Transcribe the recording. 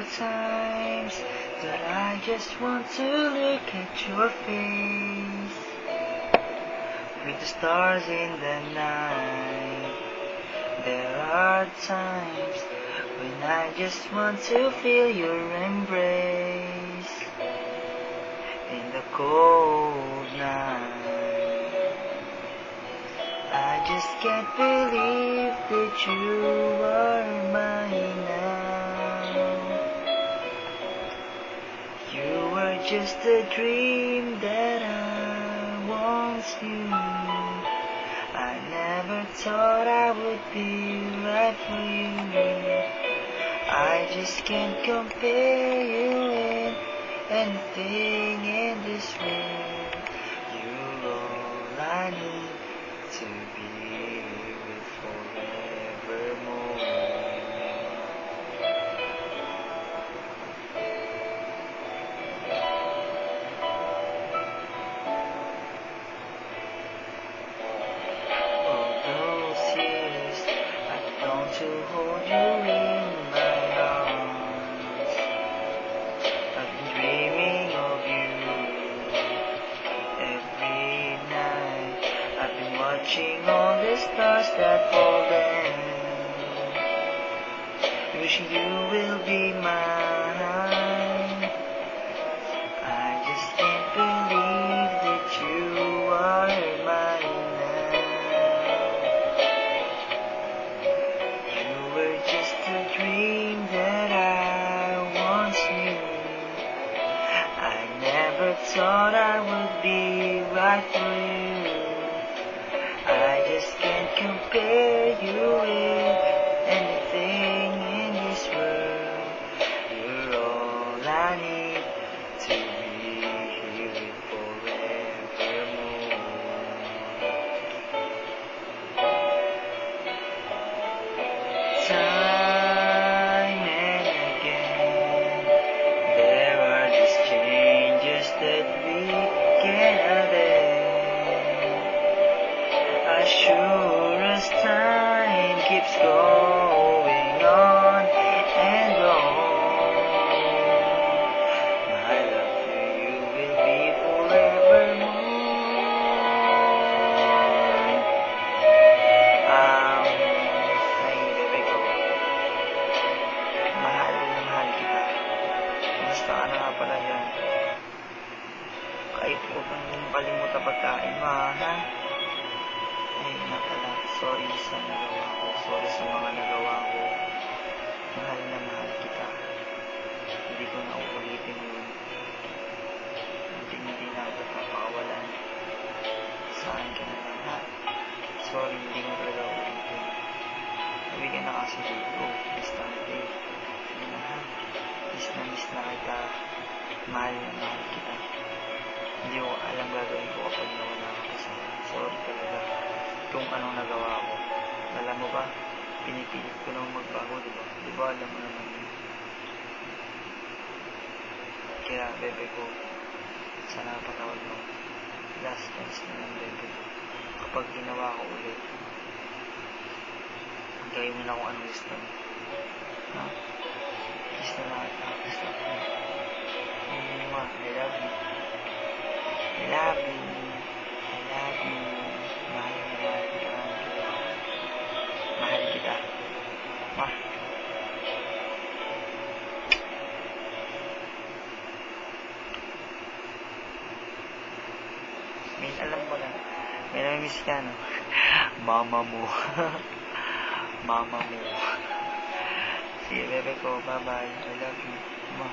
are times that I just want to look at your face, with the stars in the night. There are times when I just want to feel your embrace in the cold night. I just can't believe that you are mine now. You were just a dream that I once knew. I never thought I would be right for you. I just can't compare you in anything in this world. You're all I need to be with forevermore. All those years I've longed to hold you in my arms. I've been dreaming of you every night. I've been watching all the stars that fall down, wishing you will be mine. I just can't believe that you are mine now. You were just a dream that I once knew. I never thought I would be right for you. I just can't compare you with anything in this world. You're all I need to be here forevermore. Time and again, there are these changes that we cannot end. As sure as time keeps going on and on, my love for you will be forevermore. Ay, bebe ko, mahal na mahal kita. Kumusta ka na nga pala dyan? Kahit huwag kang kalimutan pagkain mo, ha? Ay, nga pala, sorry sa nagawa ko. Sorry sa mga nagawa ko. Mahal na mahal kita. Hindi ko na uulitin yun. Hindi na ako papakawalan. Sa akin ka na lang, ha? Sorry, hindi mo talaga uulitin. Sabi ka na kasi dito. Bastante. Sige na, ha? Miss na kita. Mahal na mahal kita. Hindi ko alam gagawin ko kapag nawala ka sa akin. Sorry talaga kung anong nagawa ko. Alam mo ba, pinipilit ko nang magbago, diba? Diba alam mo naman yun? Kaya, bebe ko, sana patawad mo. Last chance na lang, bebe. Kapag ginawa ko ulit, gawin mo na kung anong gusto mo. Ha? Kiss na lang at kiss na ako. I love you. I love you. I love you. Mahal na mahal kita. Mahal kita. Ma. May alam ko lang. May namimiss ka, no? Mama mo. Mama mo. Sige, bebe ko. Bye-bye. I love you. Ma.